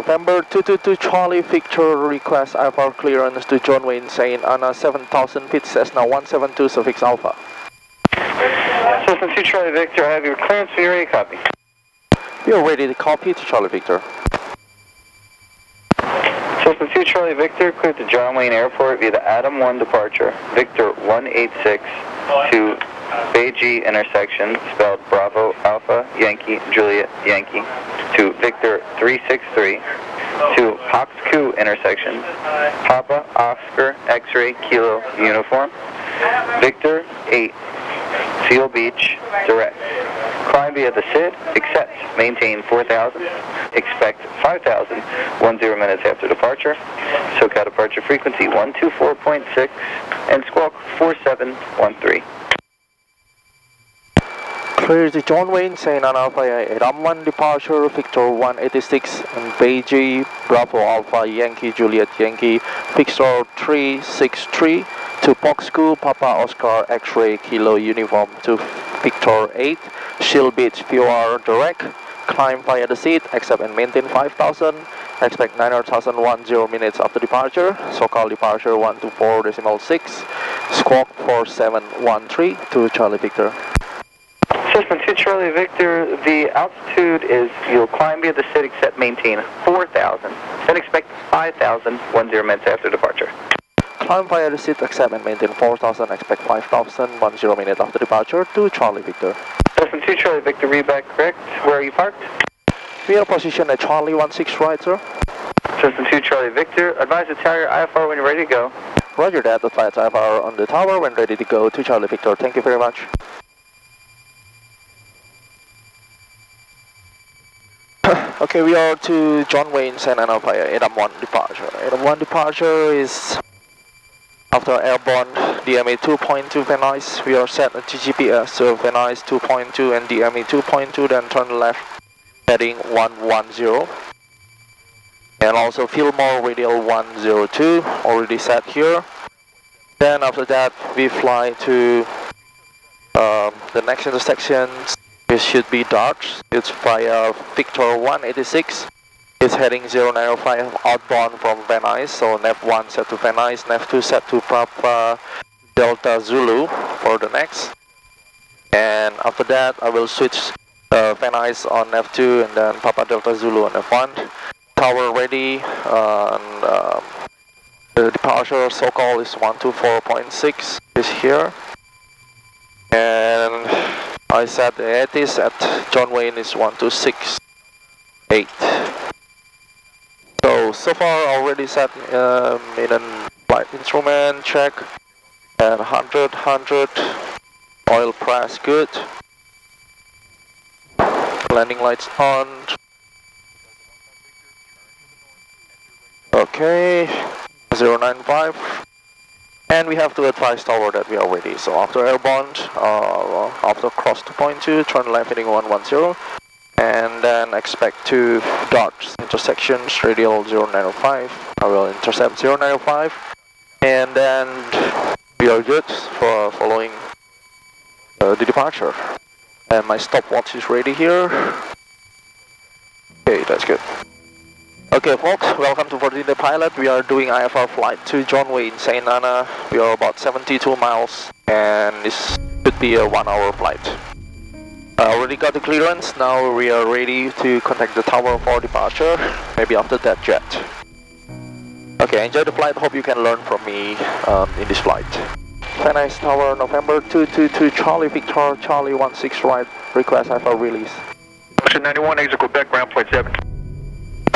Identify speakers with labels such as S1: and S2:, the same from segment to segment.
S1: November 222 Charlie Victor request IFR clearance to John Wayne St. Anna 7,000 feet Cessna 172 suffix Alpha.
S2: Cessna 2 Charlie Victor, I have your clearance when you're ready to copy.
S1: We are ready to copy to Charlie Victor.
S2: Cessna 2 Charlie Victor, cleared to John Wayne Airport via the Adam 1 departure. Victor 186 to Beijing intersection, spelled Bravo Alpha Yankee Juliet Yankee, to Victor 363 to Hoxku intersection, Papa Oscar X-ray Kilo Uniform, Victor 8 Seal Beach direct. Climb via the SID, accept, maintain 4,000, expect 5,000, 10 minutes after departure, SoCal departure frequency 124.6, and squawk 4713.
S1: Clear to John Wayne St. Anna Alpha Adam 1 departure Victor 186 and Beijing Bravo Alpha Yankee Juliet Yankee Victor 363 to Boxku Papa Oscar X-ray Kilo Uniform to Victor 8 Shield Beach VR direct. Climb via the seat, accept and maintain 5,000, expect 9,010 minutes after departure, SoCal departure 124.6, squawk 4713 to Charlie Victor.
S2: Cessna 2 Charlie Victor, the altitude is, you'll climb via the SID, accept, maintain 4,000, then expect 5,000, 10 minutes after departure.
S1: Climb via the seat, accept and maintain 4,000, expect 5,000, 10 minutes after departure to Charlie Victor.
S2: Cessna 2 Charlie Victor, read back correct. Where are you parked?
S1: We are positioned at Charlie 16 right, sir.
S2: Cessna 2 Charlie Victor, advise the tower IFR when you're ready to go.
S1: Roger that, the flight IFR on the tower when ready to go to Charlie Victor. Thank you very much. Okay, we are to John Wayne St. Anna via Adam 1 departure. Adam 1 departure is after airborne DMA 2.2 Venice. We are set at GGPS to Venice 2.2 and DMA 2.2, then turn left heading 110. And also Fillmore radial 102 already set here. Then after that we fly to the next intersection. It should be Dodge. It's via Victor 186. It's heading 095 outbound from Venice. So nav 1 set to Venice, nav 2 set to Papa Delta Zulu for the next. And after that I will switch Venice on nav 2 and then Papa Delta Zulu on nav 1. Tower ready, and the departure SoCal is 124.6 is here. And I set the ATC at John Wayne is 1268. So far already set in a flight instrument check and 100, oil press good. Landing lights on. Okay, 095. And we have to advise tower that we are ready. So after airborne, after cross 2.2, turn left heading 110, and then expect to dodge intersections radial 095. I will intercept 095, and then we are good for following the departure. And my stopwatch is ready here. Okay, that's good. Okay folks, welcome to 14 Day Pilot. We are doing IFR flight to John Wayne St. Anna. We are about 72 miles and this should be a 1 hour flight. I already got the clearance, now we are ready to contact the tower for departure, maybe after that jet. Okay, enjoy the flight, hope you can learn from me in this flight. Venice Tower, November 222 Charlie Victor, Charlie 16 right, request IFR release.
S3: Ocean 91, exit Quebec, ground point 7.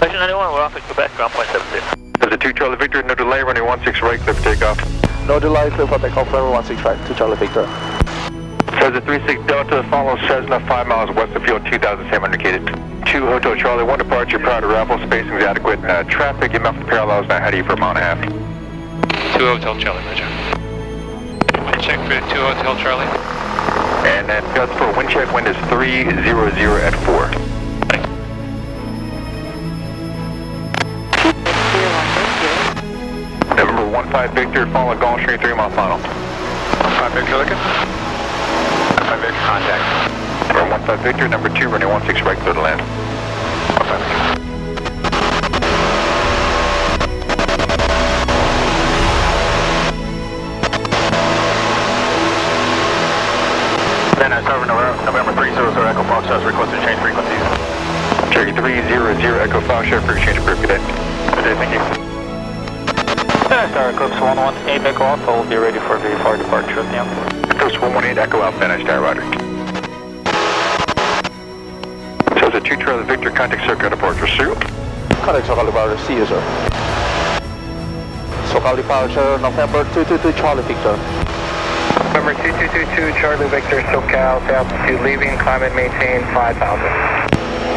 S4: Ocean 91, we're off at Quebec, ground point 70.
S3: There's a 2 Charlie Victor, no delay, running 16 right, clear for takeoff.
S1: No delay, clear for takeoff, runway 16 right to Charlie Victor.
S3: There's a 36 Delta, follow Cessna 5 miles west of field, 2,700 indicated. 2 Hotel Charlie, 1 departure, prior to arrival, spacing is adequate. Traffic, get for parallels, now heading for a mile and a half.
S4: 2 Hotel Charlie, Roger. Wind check for 2 Hotel Charlie.
S3: And then guts for wind check, wind is 300 at 4. November 15 Victor, follow Gulf Stream 3 mile final. 15 Victor looking. 15 Victor contact. November 15 Victor, number 2, running 16 right, clear to land. 15 Victor. Echo File Share for exchange approved. Good day. Good day, thank you.
S5: Star Eclipse 118 Echo Alpha will be ready for VFR departure at the end.
S3: Eclipse 118 Echo Alpha, nice Star Roger. So it's a 2 Charlie Victor, contact SoCal departure, serial.
S1: Contact SoCal departure, see you, sir. SoCal departure, November 222 Charlie Victor.
S2: November 2222 Charlie Victor, SoCal, altitude leaving, climb and maintain 5,000.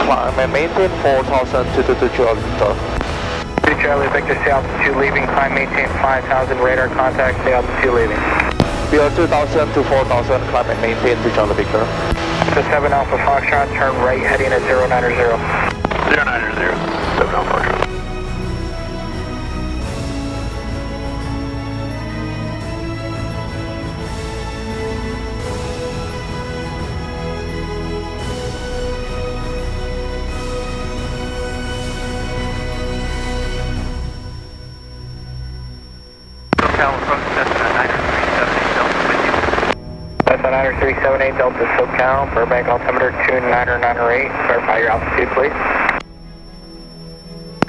S1: Climb and maintain 4,000, 222 Charlie Victor.
S2: 2 Charlie Victor, stay altitude leaving, climb maintain 5,000, radar contact, stay altitude leaving.
S1: We are 2,000 to 4,000, climb and maintain 2 Charlie Victor.
S2: So 7 Alpha Foxtrot, turn right heading at 090.
S3: 090, 7 Alpha Foxtrot.
S2: Cessna 378 Delta SoCal, Burbank altimeter 2998, verify your altitude please.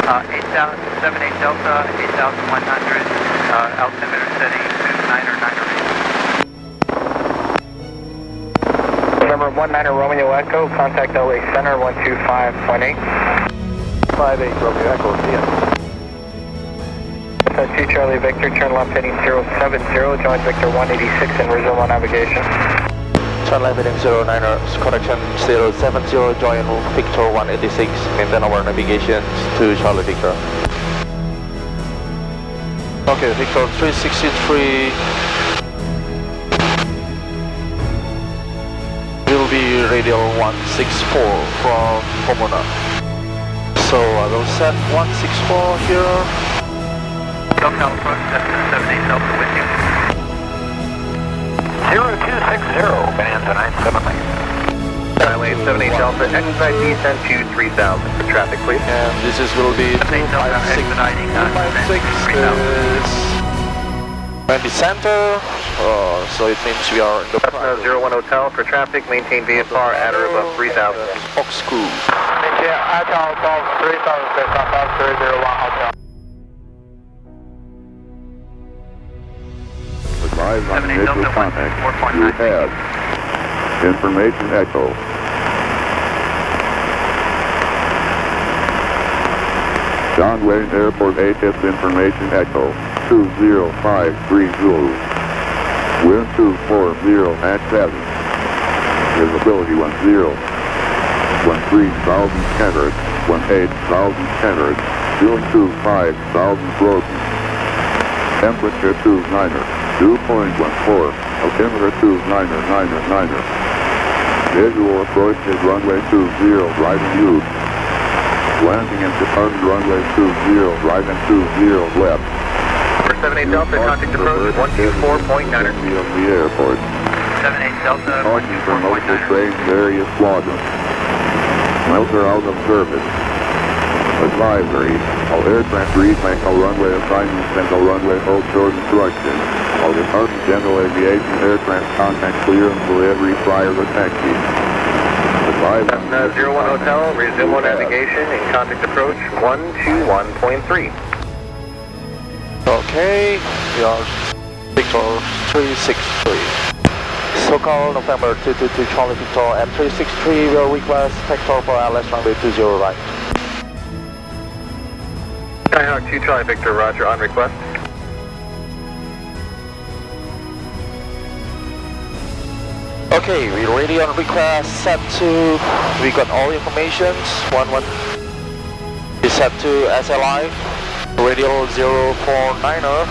S5: 8078 Delta, 8100, altimeter setting 2998.
S2: November 19 Romeo Echo, contact LA Center 125.8.
S1: 58 Romeo Echo, see ya.
S2: 2 Charlie Victor, turn left heading 070, join Victor 186 and resume on navigation.
S1: Turn left heading 09, connection 070, join Victor 186, maintain our navigation to Charlie Victor. Okay, Victor 363 will be radial 164 from Pomona. So I will set 164 here.
S5: SoCal approach, Cessna 78 Delta with you.
S2: 0260, Bonanza 979. Highway 78 Delta, expedite descent to 3000 for traffic please.
S1: And this is will be 256 is 20 center, so it means we are in the
S2: Cessna 01 Hotel for traffic, maintain VFR at or above 3000.
S1: Fox Crew.
S2: Maintain at or above 3000 based on 301 Hotel.
S6: Live on
S5: 78
S6: initial
S5: Delta
S6: contact.
S5: 4.9.
S6: You have information echo. John Wayne Airport ATC information echo 20530. Wind 240 at 7. Visibility 10. 13,000 scattered. 18,000 scattered. Fuel 25,000 broken. Temperature 29er. 2.14, altimeter 29er. Visual approach is runway 20, right and use. Landing and departing runway 20, right and 20 left.
S2: For 78 Delta, contact approach 124.9er.
S6: Of the airport.
S5: 78 Delta,
S6: Talking from most
S5: 124.9er.
S6: trains, various squadrons. Melter out of service. Advisory, all aircraft read all runway assignments and all runway hold short instructions. All departing general aviation aircraft contact clearance for every prior to taxi.
S2: Cessna 01 Hotel, resume on navigation and contact approach 121.3.
S1: Okay, we are Victor 363. SoCal November 222 Charlie Victor and 363 will request vector for LS runway 20 right.
S2: Skyhawk 2 Charlie Victor, roger, on request.
S1: Okay, we're ready on request, set to, we got all informations, 11 is set to SLI, radial 049er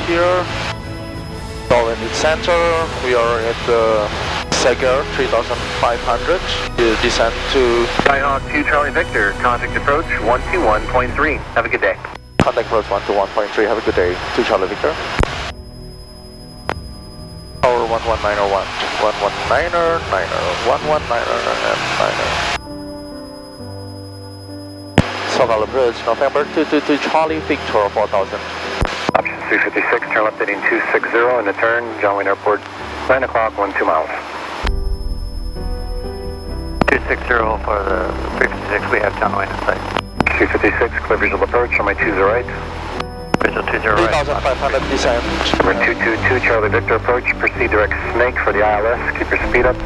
S1: here, all in the center, we are at the Seger 3500, descend to
S2: Skyhawk 2 Charlie Victor, contact approach 121.3. Have a good day.
S1: contact approach 121.3, have a good day, to Charlie Victor. Tower 11901, 119er, 119er, and 9er. SoCal approach, November 222 Charlie Victor 4000.
S2: Option 356, turn left heading 260 and the turn, John Wayne Airport, 9 o'clock, 12 miles.
S5: 260 for the 356, we have John Wayne in sight.
S3: 256, clear visual approach, runway 20 right.
S5: Visual 20 right.
S1: 3,500 descent.
S3: We're 222, Charlie Victor approach, proceed direct snake for the ILS, keep your speed up.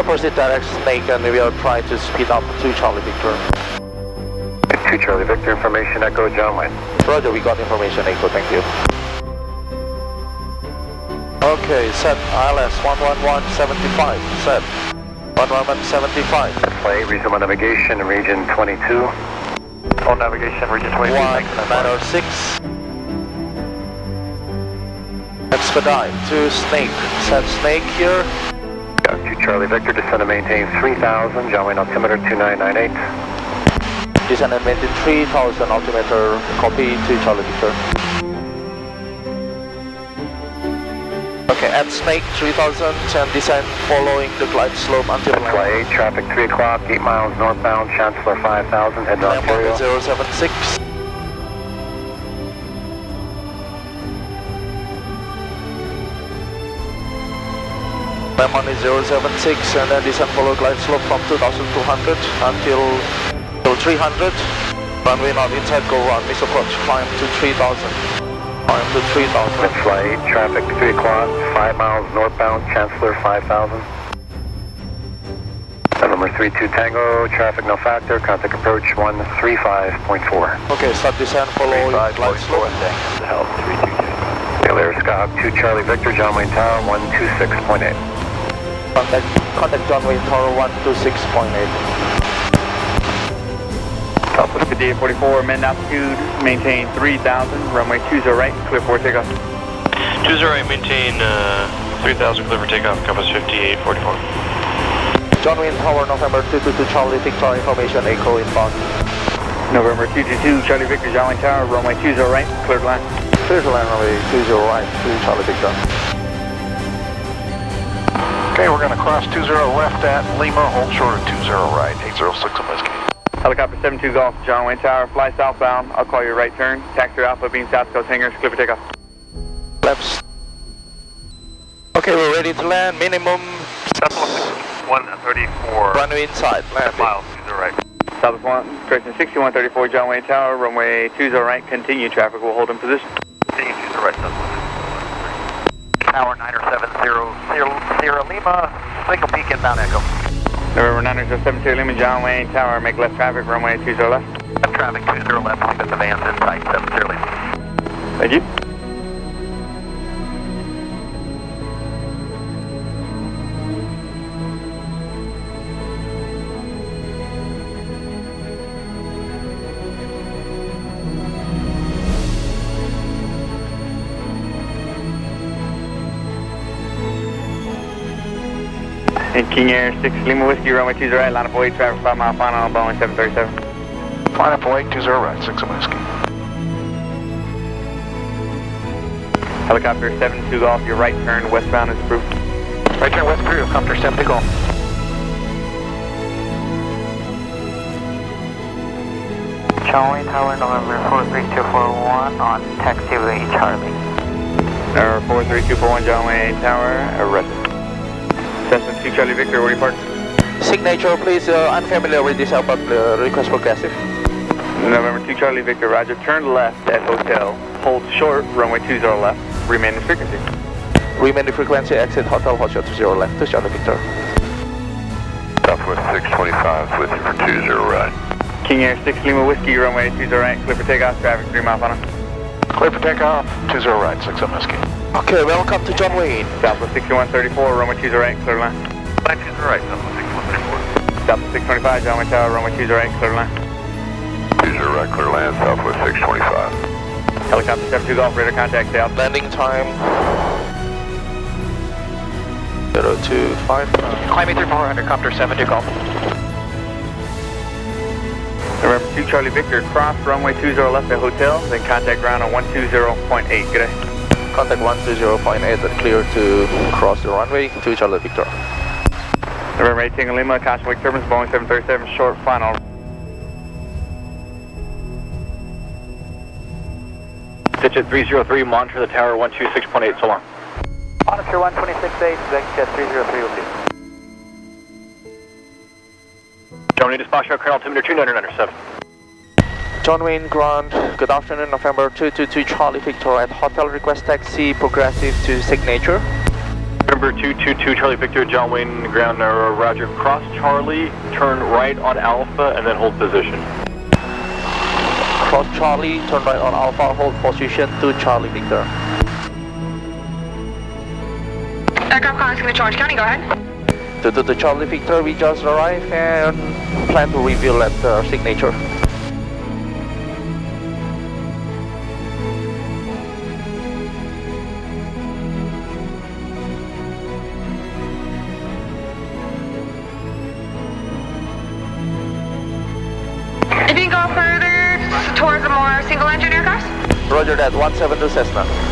S1: Proceed direct snake and we will try to speed up to Charlie Victor.
S3: 2 Charlie Victor, information echo, John Wayne.
S1: Roger, we got information echo, thank you. Okay, set ILS 11175, set 11175.
S3: Flight, resume on navigation, region 22.
S5: On navigation, region 22.
S1: 1906. Expedite to snake, set snake here.
S3: 2 Charlie Victor, descend and maintain 3000, John Wayne altimeter 2998.
S1: Descend and maintain 3000 altimeter, copy to Charlie Victor. Okay, at snake 3000 and descend following the glide slope until
S3: Fly 8, traffic 3 o'clock, 8 miles northbound, Chancellor 5000, head to Ontario.
S1: 076. Lemon is 076 and then descend follow glide slope from 2200 until 300. Runway not inside, go run, miss approach, climb to 3000. Climb to 3000.
S3: Fly 8, traffic 3 o'clock, 5 miles northbound, Chancellor 5000. November 32 Tango, traffic no factor, contact approach 135.4.
S1: Okay, start descend, follow glide slope.
S5: The health 322.
S3: Taylor Scott 2 Charlie Victor, John Wayne Tower 126.8.
S1: Contact John Wayne Tower 126.8.
S5: Southwest Padilla 44, mid altitude, maintain 3000, runway 20 right, clear for takeoff.
S4: 20 right, maintain 3000, clear for takeoff, compass 5844.
S1: John Wayne Tower, November 222 Charlie Victor, information echo inbound.
S5: November 222, Charlie Victor, John Wayne Tower, runway 20 right, clear to land.
S1: Clear to land, runway 20 right to Charlie Victor.
S7: Okay, we're going to cross 20 left at Lima, hold short at 20 right, 806 on Whiskey.
S5: Helicopter 72 Golf, John Wayne Tower, fly southbound, I'll call you right turn, taxi Alpha Beam South Coast hangars, clear for takeoff.
S1: Left. Okay, we're ready to land, minimum
S5: 134.
S1: runway inside, land.
S5: Miles, 20 right. Southwest 1, correction 6134, John Wayne Tower, runway 20 right, continue traffic, we'll hold in position.
S7: Continue 20 right, Southwest. Tower 90700 Lima, single peak inbound echo.
S5: November 907 Lima, John Wayne Tower, make left traffic, runway 20 left.
S7: Traffic 20 left, keep the vans in sight, 70 Lima.
S5: Thank you. And King Air 6 Lima Whiskey, runway 20 right, line up away, traffic 5 mile final on Boeing 737.
S7: Line up away, 20 right, 6 on Whiskey.
S5: Helicopter 72 Golf, your right turn, westbound is approved.
S7: Right turn west through, helicopter 70 Golf.
S8: John Wayne Tower, November 43241 on taxiway Charlie.
S5: Number 43241, John Wayne Tower, arrested. Cessna 2 Charlie Victor, where do you park?
S1: Signature, please. Unfamiliar with this airport. Request progressive.
S5: November 2 Charlie Victor, roger. Turn left at hotel. Hold short, runway 20 left. Remain in frequency.
S1: Remain in frequency, exit hotel, hold short 20 left to Charlie Victor.
S6: Southwest 625 with you for 20 right.
S5: King Air 6 Lima Whiskey, runway 20 right. Clear for takeoff, traffic 3 mile final.
S7: Clear for takeoff, 20 right, 6 on Whiskey.
S1: Okay, welcome to John Wayne.
S5: Southwest 6134, runway 20 right, clear to land.
S7: Line 20 right, Southwest 6134.
S5: Southwest 625, John Wayne Tower, runway 20 right, clear to land.
S6: 20 right, clear land, Southwest 625.
S5: Helicopter 72 Golf, radar contact, south.
S1: Landing time 025.
S7: Climbing through 400, copter 70 Golf.
S5: November 2 Charlie Victor, cross runway 20 left at hotel, then contact ground on 120.8. Good day.
S1: Contact 120.8 clear to cross the runway to Charlie Victor.
S5: November 8 Tango Lima, caution wake turbines, Boeing 737, short final.
S7: Ditch at 303, monitor the tower 126.8, so long.
S8: Monitor 126.8, exit 303 will be.
S3: John Wayne dispatch, current altimeter 2997.
S1: John Wayne ground, good afternoon, November 222 Charlie Victor at hotel request taxi progressive to signature.
S3: November 222 Charlie Victor, John Wayne ground, roger, cross Charlie, turn right on Alpha and then hold position.
S1: Cross Charlie, turn right on Alpha, hold position to Charlie Victor.
S9: Aircraft calling signature Orange County, go ahead.
S1: To Charlie Victor, we just arrived and plan to reveal at the signature.
S9: If you can go further towards the more single engine aircraft.
S1: Roger that, 172 Cessna.